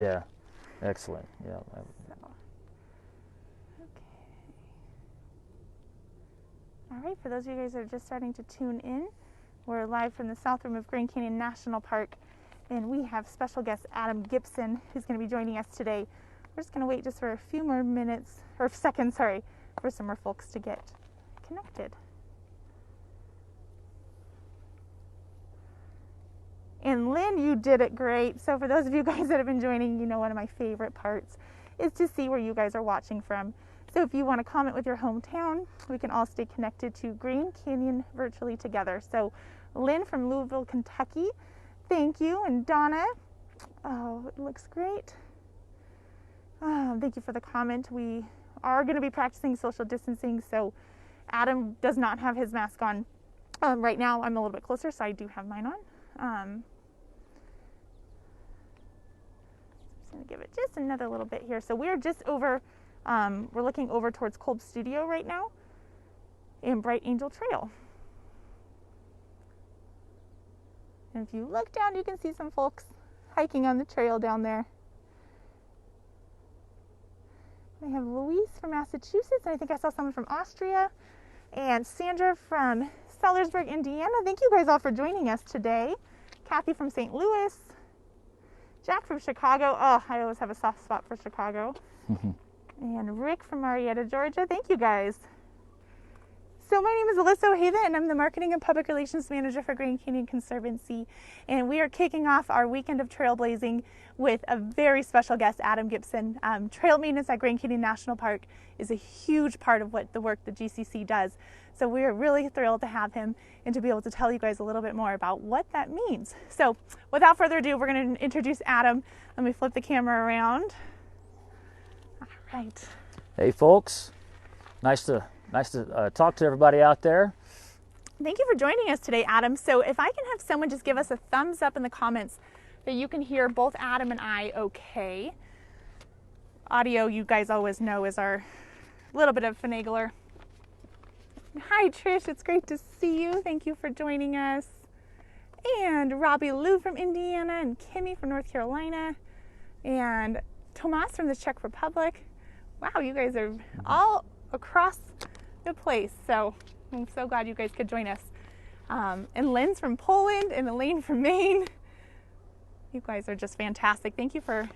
Yeah, excellent. Yeah. So, okay. All right, for those of you guys that are just starting to tune in, we're live from the South Rim of Grand Canyon National Park, and we have special guest Adam Gibson, who's going to be joining us today. We're just going to wait just for a few more minutes, or seconds, sorry, for some more folks to get connected. And Lynn, you did it great. So for those of you guys that have been joining, you know one of my favorite parts is to see where you guys are watching from. So if you want to comment with your hometown, we can all stay connected to Grand Canyon virtually together. So Lynn from Louisville, Kentucky, thank you. And Donna, oh, it looks great. Thank you for the comment. We are going to be practicing social distancing, so Adam does not have his mask on. Right now I'm a little bit closer, so I do have mine on. I'm just going to give it just another little bit here. So we're just over, we're looking over towards Kolb Studio right now in Bright Angel Trail. And if you look down, you can see some folks hiking on the trail down there. I have Louise from Massachusetts, and I think I saw someone from Austria, and Sandra from Sellersburg, Indiana. Thank you guys all for joining us today. Kathy from St. Louis, Jack from Chicago. Oh, I always have a soft spot for Chicago. And Rick from Marietta, Georgia. Thank you guys. So my name is Alyssa O'Haven, and I'm the Marketing and Public Relations Manager for Grand Canyon Conservancy. And we are kicking off our weekend of trailblazing with a very special guest, Adam Gibson. Trail maintenance at Grand Canyon National Park is a huge part of what the work the GCC does. So we are really thrilled to have him and to be able to tell you guys a little bit more about what that means. So without further ado, we're going to introduce Adam. Let me flip the camera around. All right. Hey, folks. Nice to talk to everybody out there. Thank you for joining us today, Adam. So if I can have someone just give us a thumbs up in the comments that you can hear both Adam and I okay. Audio, you guys always know, is our little bit of finagler. Hi, Trish. It's great to see you. Thank you for joining us. And Robbie Lou from Indiana, and Kimmy from North Carolina, and Tomas from the Czech Republic. Wow, you guys are all across the place. So I'm so glad you guys could join us. And Lynn's from Poland, and Elaine from Maine. You guys are just fantastic. Thank you for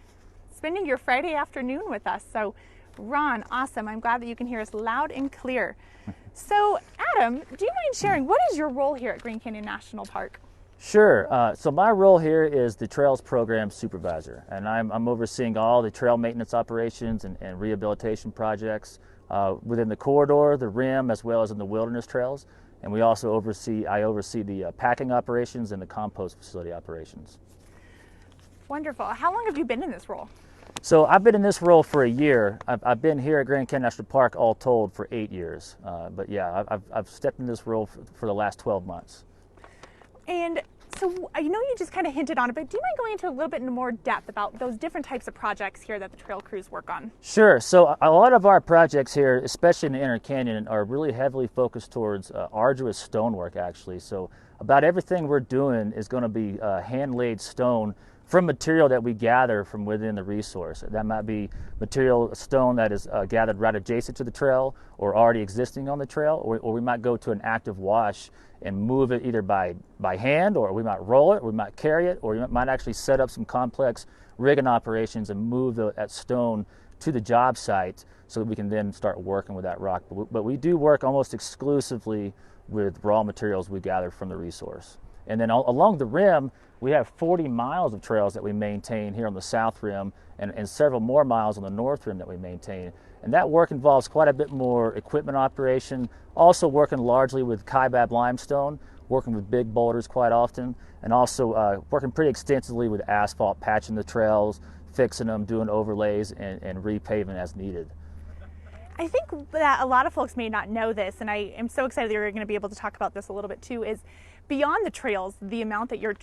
spending your Friday afternoon with us. So Ron, awesome. I'm glad that you can hear us loud and clear. So Adam, do you mind sharing, what is your role here at Grand Canyon National Park? Sure. So my role here is the Trails Program Supervisor, and I'm overseeing all the trail maintenance operations and rehabilitation projects within the corridor, the rim, as well as in the wilderness trails. And we also oversee the packing operations and the compost facility operations. Wonderful. How long have you been in this role? So I've been in this role for a year. I've been here at Grand Canyon National Park all told for 8 years. But yeah, I've stepped in this role for the last 12 months. And so I know you just kind of hinted on it, but do you mind going into a little bit more depth about those different types of projects here that the trail crews work on? Sure. So a lot of our projects here, especially in the Inner Canyon, are really heavily focused towards arduous stonework, actually. So about everything we're doing is going to be hand-laid stone from material that we gather from within the resource. That might be material, stone that is gathered right adjacent to the trail or already existing on the trail, or we might go to an active wash and move it either by hand, or we might roll it, or we might carry it, or we might actually set up some complex rigging operations and move that stone to the job site so that we can then start working with that rock. But we do work almost exclusively with raw materials we gather from the resource. And then along the rim, we have 40 miles of trails that we maintain here on the south rim, and several more miles on the north rim that we maintain. And that work involves quite a bit more equipment operation, also working largely with Kaibab limestone, working with big boulders quite often, and also working pretty extensively with asphalt, patching the trails, fixing them, doing overlays, and repaving as needed. I think that a lot of folks may not know this, and I am so excited that you're going to be able to talk about this a little bit too, is beyond the trails, the amount that your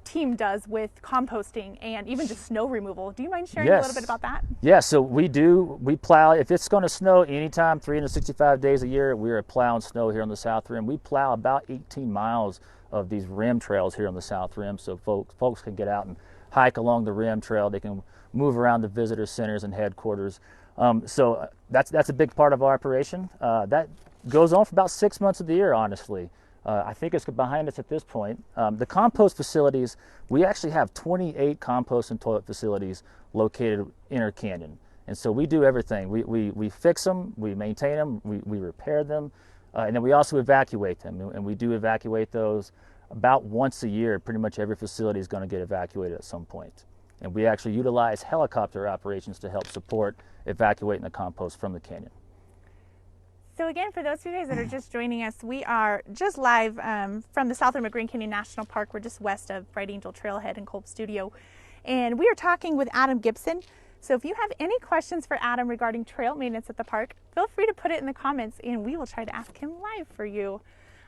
team does with composting and even just snow removal. Do you mind sharing a little bit about that? Yeah, so we plow. If it's going to snow anytime, 365 days a year, we are plowing snow here on the South Rim. We plow about 18 miles of these rim trails here on the South Rim, so folks can get out and hike along the rim trail. They can move around the visitor centers and headquarters. So that's a big part of our operation. That goes on for about 6 months of the year, honestly. I think it's behind us at this point. The compost facilities, we actually have 28 compost and toilet facilities located in our canyon. And so we do everything. We fix them, we maintain them, we repair them, and then we also evacuate them. And we do evacuate those about once a year. Pretty much every facility is going to get evacuated at some point. And we actually utilize helicopter operations to help support evacuating the compost from the canyon. So again, for those of you guys that are just joining us, we are just live from the Southern Grand Canyon National Park. We're just west of Bright Angel Trailhead and Culp Studio. And we are talking with Adam Gibson. So if you have any questions for Adam regarding trail maintenance at the park, feel free to put it in the comments and we will try to ask him live for you.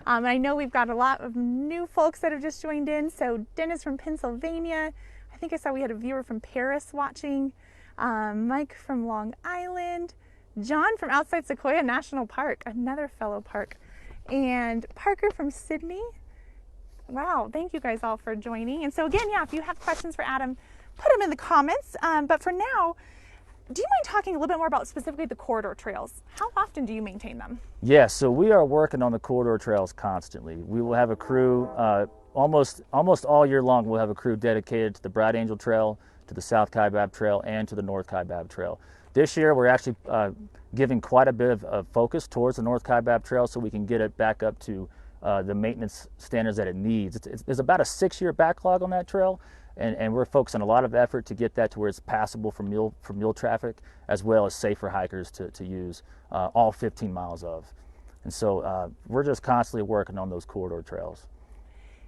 I know we've got a lot of new folks that have just joined in. So Dennis from Pennsylvania. I think I saw we had a viewer from Paris watching. Mike from Long Island. John from outside Sequoia National Park, another fellow park. And Parker from Sydney. Wow, thank you guys all for joining. And so again, yeah, if you have questions for Adam, put them in the comments. But for now, do you mind talking a little bit more about specifically the corridor trails? How often do you maintain them? Yes, so we are working on the corridor trails constantly. We will have a crew almost all year long. We'll have a crew dedicated to the Bright Angel Trail, to the South Kaibab Trail, and to the North Kaibab Trail. This year, we're actually giving quite a bit of focus towards the North Kaibab Trail so we can get it back up to the maintenance standards that it needs. There's about a 6-year backlog on that trail, and we're focusing a lot of effort to get that to where it's passable for mule traffic, as well as safe for hikers to use all 15 miles of. And so we're just constantly working on those corridor trails.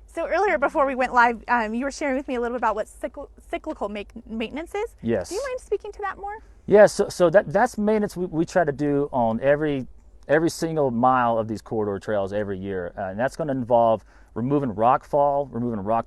So earlier, before we went live, you were sharing with me a little bit about what cyclical maintenance is. Yes. Do you mind speaking to that more? Yeah, so that's maintenance we try to do on every single mile of these corridor trails every year. And that's going to involve removing rock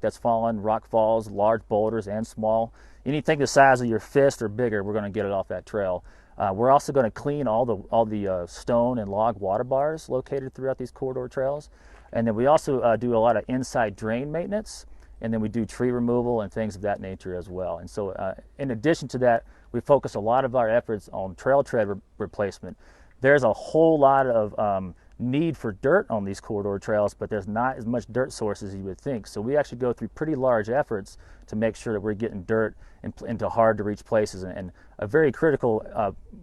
that's fallen, rock falls, large boulders and small. Anything the size of your fist or bigger, we're going to get it off that trail. We're also going to clean all the stone and log water bars located throughout these corridor trails. And then we also do a lot of inside drain maintenance, and then we do tree removal and things of that nature as well. And so in addition to that, we focus a lot of our efforts on trail tread replacement. There's a whole lot of need for dirt on these corridor trails, but there's not as much dirt source as you would think. So we actually go through pretty large efforts to make sure that we're getting dirt into hard to reach places. And a very critical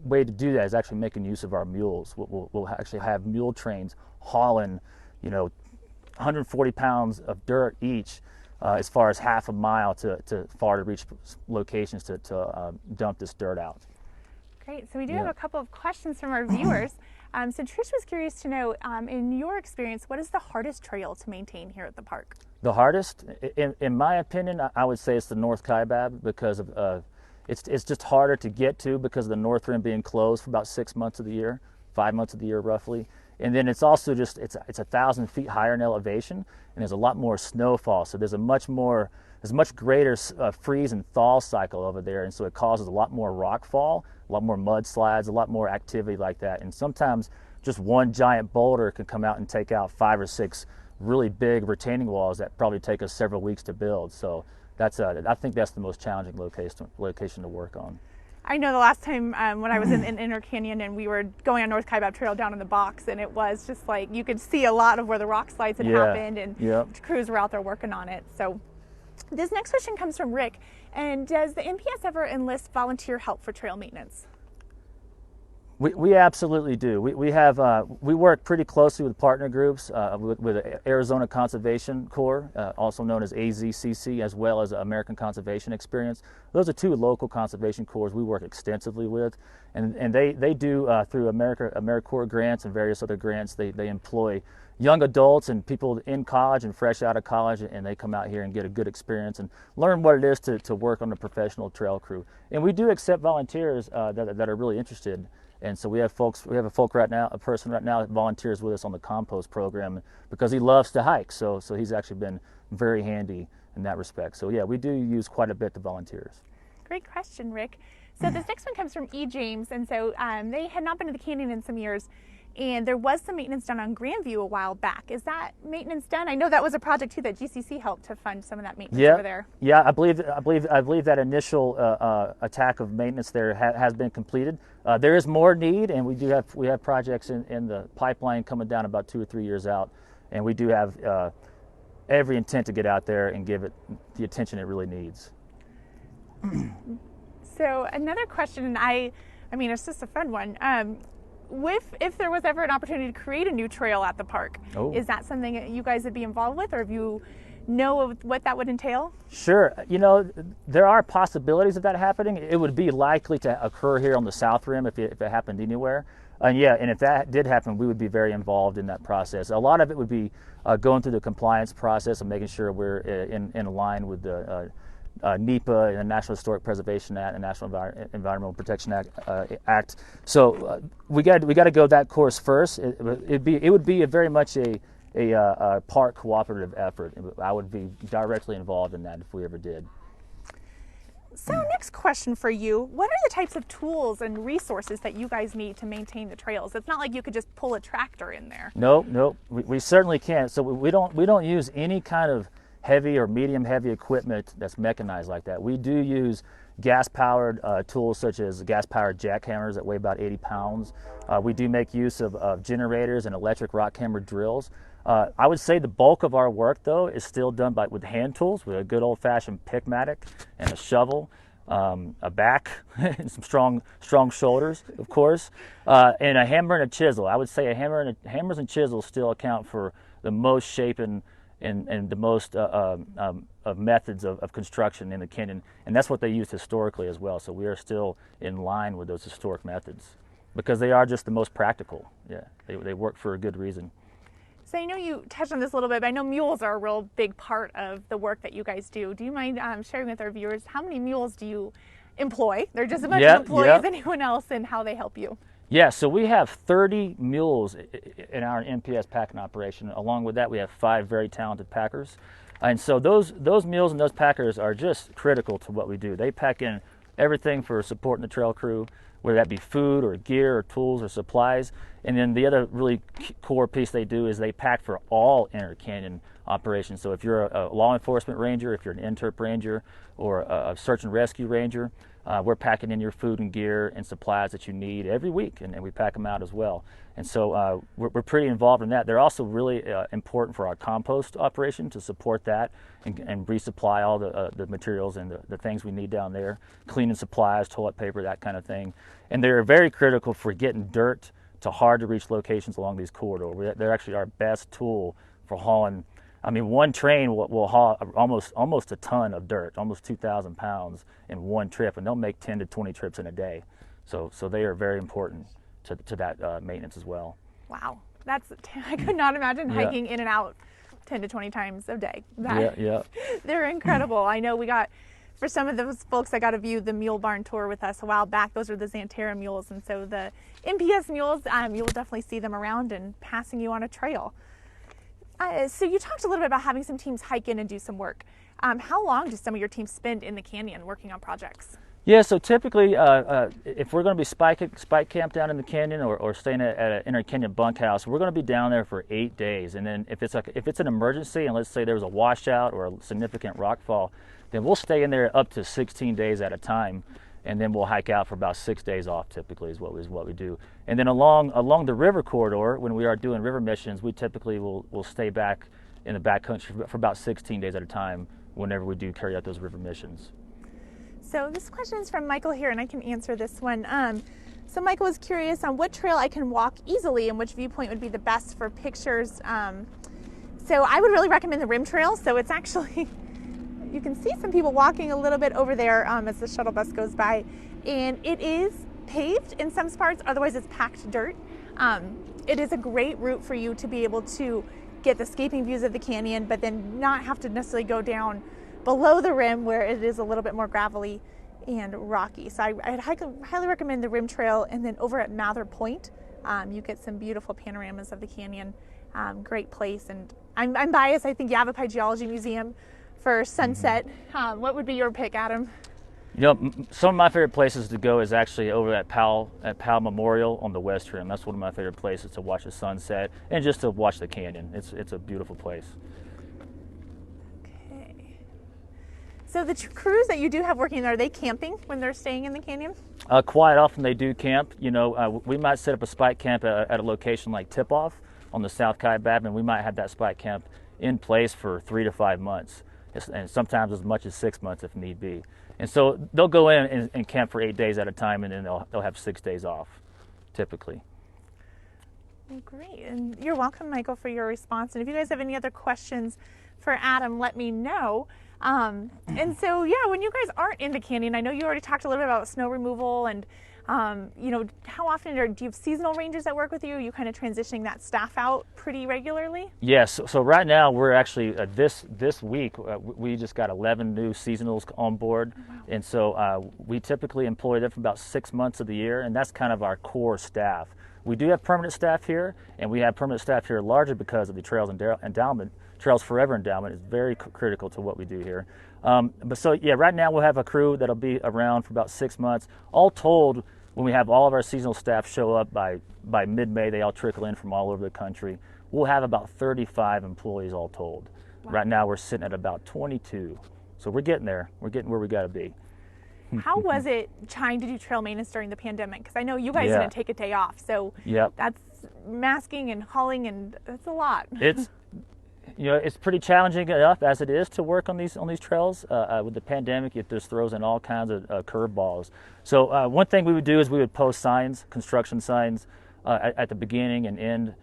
way to do that is actually making use of our mules. We'll actually have mule trains hauling 140 pounds of dirt each as far as half a mile to far to reach locations to dump this dirt out. Great. So we do have a couple of questions from our viewers. So Trish was curious to know, in your experience, what is the hardest trail to maintain here at the park? The hardest, in my opinion, I would say it's the North Kaibab because of it's just harder to get to because of the north rim being closed for about 6 months of the year, 5 months of the year roughly. And then it's also just it's 1,000 feet higher in elevation, and there's a lot more snowfall. So there's a much greater freeze and thaw cycle over there, and so it causes a lot more rock fall, a lot more mudslides, a lot more activity like that. And sometimes just one giant boulder can come out and take out 5 or 6 really big retaining walls that probably take us several weeks to build. So I think that's the most challenging location to work on. I know the last time when I was in Inner Canyon and we were going on North Kaibab Trail down in the box, and it was just like you could see a lot of where the rock slides had happened, and crews were out there working on it. So this next question comes from Rick. And does the NPS ever enlist volunteer help for trail maintenance? We absolutely do. We work pretty closely with partner groups, with Arizona Conservation Corps, also known as AZCC, as well as American Conservation Experience. Those are 2 local conservation corps we work extensively with, and they do through AmeriCorps grants and various other grants. They employ young adults and people in college and fresh out of college, and they come out here and get a good experience and learn what it is to work on a professional trail crew. And we do accept volunteers that are really interested. And so we have a person right now that volunteers with us on the compost program because he loves to hike. So he's actually been very handy in that respect. So yeah, we do use quite a bit of volunteers. Great question, Rick. So this next one comes from E. James, and so they had not been to the canyon in some years, And there was some maintenance done on Grandview a while back. Is that maintenance done? I know that was a project too that GCC helped to fund some of that maintenance over there. Yeah, I believe that initial attack of maintenance there has been completed. There is more need, and we have projects in the pipeline coming down about 2 or 3 years out, and we do have every intent to get out there and give it the attention it really needs. So another question, and I mean, it's just a fun one. If there was ever an opportunity to create a new trail at the park, is that something that you guys would be involved with, or if you know of what that would entail? Sure. You know, there are possibilities of that happening. It would be likely to occur here on the South Rim if it happened anywhere. And if that did happen, we would be very involved in that process. A lot of it would be going through the compliance process and making sure we're in line with the NEPA and the National Historic Preservation Act and National Environmental Protection Act. So we got to go that course first. It would be very much a park cooperative effort. I would be directly involved in that if we ever did. So next question for you, what are the types of tools and resources that you guys need to maintain the trails? It's not like you could just pull a tractor in there. No, we certainly can't. So we don't use any kind of heavy or medium heavy equipment that's mechanized like that. We do use gas-powered tools such as gas-powered jackhammers that weigh about 80 pounds. We do make use of generators and electric rock hammer drills. I would say the bulk of our work, though, is still done with hand tools, with a good old-fashioned pickmatic and a shovel, a back, and some strong shoulders, of course, and a hammer and a chisel. I would say hammers and chisels still account for the most shaping and the most of methods of construction in the canyon, and that's what they used historically as well. So we are still in line with those historic methods because they are just the most practical. Yeah, they work for a good reason. So I know you touched on this a little bit, but I know mules are a real big part of the work that you guys do. Do you mind sharing with our viewers how many mules do you employ? They're just as much an employee as anyone else, and how they help you. Yeah, so we have 30 mules in our NPS packing operation. Along with that, we have 5 very talented packers. And so those mules and those packers are just critical to what we do. They pack in everything for supporting the trail crew, whether that be food or gear or tools or supplies. And then the other really core piece they do is they pack for all inter-canyon operations. So if you're a law enforcement ranger, if you're an interp ranger, or a search and rescue ranger, we're packing in your food and gear and supplies that you need every week, and we pack them out as well. And so we're pretty involved in that. They're also really important for our compost operation to support that and resupply all the materials and the things we need down there, cleaning supplies, toilet paper, that kind of thing. And they're very critical for getting dirt to hard to reach locations along these corridors. They're actually our best tool for hauling. I mean, one train will haul almost a ton of dirt, almost 2,000 pounds in one trip, and they'll make 10 to 20 trips in a day. So they are very important to that maintenance as well. Wow, I could not imagine hiking in and out 10 to 20 times a day. They're incredible. I know for some of those folks that got to view the mule barn tour with us a while back, those are the Xanterra mules, and so the NPS mules, you'll definitely see them around and passing you on a trail. So you talked a little bit about having some teams hike in and do some work. How long do some of your teams spend in the canyon working on projects? Yeah, so typically if we're going to be spike camp down in the canyon or staying at an inter-canyon bunkhouse, we're going to be down there for 8 days. And then if it's an emergency, and let's say there was a washout or a significant rockfall, then we'll stay in there up to 16 days at a time, and then we'll hike out for about 6 days off. Typically is what we do. And then along the river corridor, when we are doing river missions, we typically will stay back in the backcountry for about 16 days at a time whenever we do carry out those river missions. So this question is from Michael here, and I can answer this one. So Michael was curious on what trail I can walk easily and which viewpoint would be the best for pictures. So I would really recommend the rim trail. So it's actually, you can see some people walking a little bit over there as the shuttle bus goes by, and it is paved in some parts, otherwise it's packed dirt. It is a great route for you to be able to get the escaping views of the canyon, but then not have to necessarily go down below the rim where it is a little bit more gravelly and rocky. So I'd highly recommend the rim trail, and then over at Mather Point, you get some beautiful panoramas of the canyon. Great place, and I'm biased. I think Yavapai Geology Museum for sunset. What would be your pick, Adam? You know, some of my favorite places to go is actually over at Powell Memorial on the West Rim. That's one of my favorite places to watch the sunset and just to watch the canyon. It's a beautiful place. Okay. So the crews that you do have working there, are they camping when they're staying in the canyon? Quite often they do camp. You know, we might set up a spike camp at a location like Tip-Off on the South Kaibab, and we might have that spike camp in place for 3 to 5 months, and sometimes as much as 6 months if need be. And so they'll go in and camp for 8 days at a time, and then they'll have 6 days off, typically. Well, great, and you're welcome, Michael, for your response. And if you guys have any other questions for Adam, let me know. And so, yeah, when you guys aren't in the canyon, I know you already talked a little bit about snow removal and, you know, how often do you have seasonal rangers that work with you? Are you kind of transitioning that staff out pretty regularly? Yes. So right now we're actually this week we just got 11 new seasonals on board. Oh, wow. And so we typically employ them for about 6 months of the year, and that's kind of our core staff. We do have permanent staff here, and we have permanent staff here largely because of the Trails Endowment. Trails Forever Endowment is very critical to what we do here. But so, yeah, right now we'll have a crew that'll be around for about 6 months. All told, when we have all of our seasonal staff show up by mid-May, they all trickle in from all over the country, we'll have about 35 employees all told. Wow. Right now we're sitting at about 22. So we're getting there. We're getting where we got to be. How was it trying to do trail maintenance during the pandemic? Because I know you guys Yeah. didn't take a day off, so Yep. that's masking and hauling, and that's a lot. It's you know, it's pretty challenging enough as it is to work on these trails. With the pandemic, it just throws in all kinds of curveballs. So one thing we would do is we would post signs, construction signs, at the beginning and end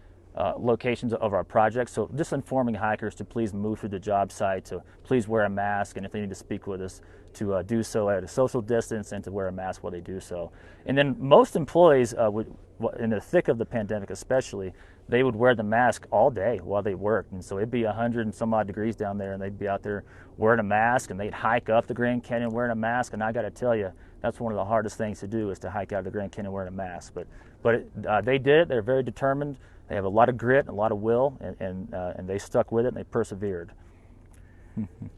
locations of our projects. So just informing hikers to please move through the job site, to please wear a mask, and if they need to speak with us, to do so at a social distance and to wear a mask while they do so. And then most employees would, in the thick of the pandemic especially, they would wear the mask all day while they worked. And so it'd be 100 and some odd degrees down there, and they'd be out there wearing a mask, and they'd hike up the Grand Canyon wearing a mask. And I got to tell you, that's one of the hardest things to do, is to hike out of the Grand Canyon wearing a mask. But they did it. They're very determined. They have a lot of grit and a lot of will, and they stuck with it and they persevered.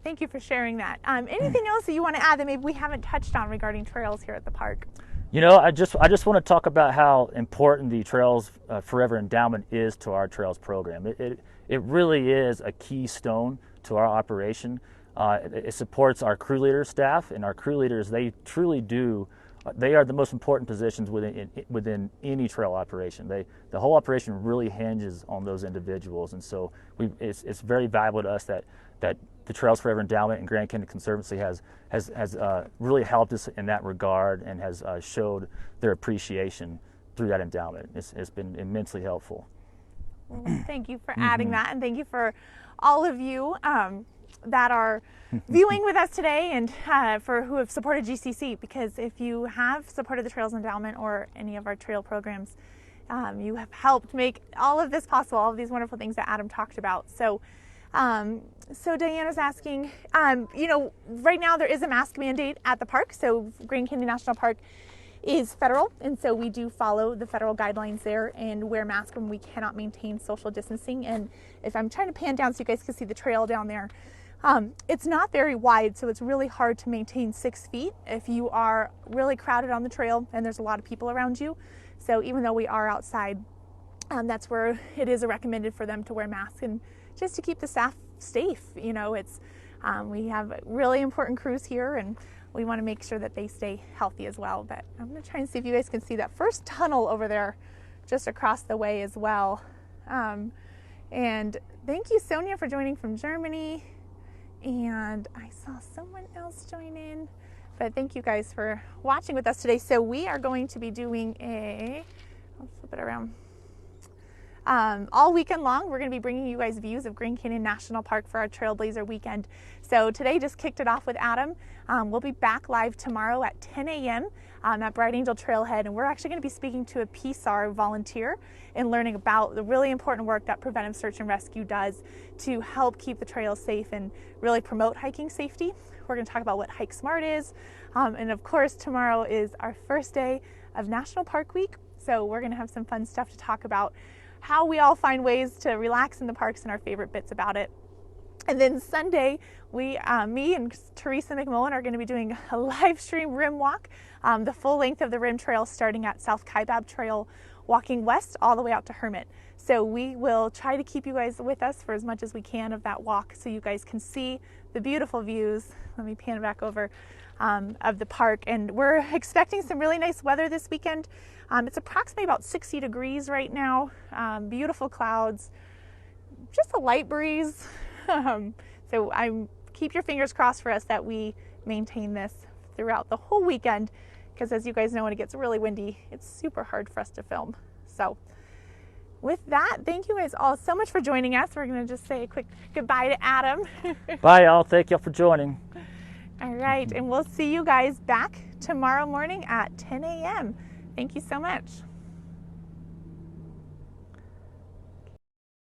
Thank you for sharing that. Anything else that you want to add that maybe we haven't touched on regarding trails here at the park? You know, I just want to talk about how important the Trails Forever Endowment is to our trails program. It really is a keystone to our operation. It supports our crew leader staff, and our crew leaders, they truly do. They are the most important positions within any trail operation. The whole operation really hinges on those individuals, and so it's very valuable to us that the Trails Forever Endowment and Grand Canyon Conservancy has really helped us in that regard, and has showed their appreciation through that endowment. It's been immensely helpful. Well, thank you for adding that, and thank you for all of you that are viewing with us today, and for who have supported GCC, because if you have supported the Trails Endowment or any of our trail programs, you have helped make all of this possible, all of these wonderful things that Adam talked about. So Diana's asking, you know, right now there is a mask mandate at the park. So Grand Canyon National Park is federal, and so we do follow the federal guidelines there and wear masks when we cannot maintain social distancing. And if I'm trying to pan down so you guys can see the trail down there, it's not very wide, so it's really hard to maintain 6 feet if you are really crowded on the trail and there's a lot of people around you. So even though we are outside, that's where it is recommended for them to wear masks, and just to keep the staff safe. You know, it's we have really important crews here, and we want to make sure that they stay healthy as well. But I'm going to try and see if you guys can see that first tunnel over there just across the way as well. And thank you, Sonia, for joining from Germany. And I saw someone else join in. But thank you guys for watching with us today. So we are going to be doing I'll flip it around. All weekend long, we're going to be bringing you guys views of Grand Canyon National Park for our Trailblazer weekend. So today just kicked it off with Adam. We'll be back live tomorrow at 10 a.m. At Bright Angel Trailhead, and we're actually going to be speaking to a PSAR volunteer and learning about the really important work that Preventive Search and Rescue does to help keep the trails safe and really promote hiking safety. We're going to talk about what Hike Smart is, and of course tomorrow is our first day of National Park Week, so we're going to have some fun stuff to talk about, how we all find ways to relax in the parks and our favorite bits about it. And then Sunday, me and Teresa McMullen are going to be doing a live stream rim walk, the full length of the rim trail starting at South Kaibab Trail, walking west all the way out to Hermit. So we will try to keep you guys with us for as much as we can of that walk so you guys can see the beautiful views. Let me pan back over of the park. And we're expecting some really nice weather this weekend. It's approximately about 60 degrees right now. Beautiful clouds, just a light breeze. So keep your fingers crossed for us that we maintain this throughout the whole weekend, because as you guys know, when it gets really windy, it's super hard for us to film. So with that, thank you guys all so much for joining us. We're going to just say a quick goodbye to Adam. Bye, y'all. Thank y'all for joining. All right, and we'll see you guys back tomorrow morning at 10 a.m. Thank you so much.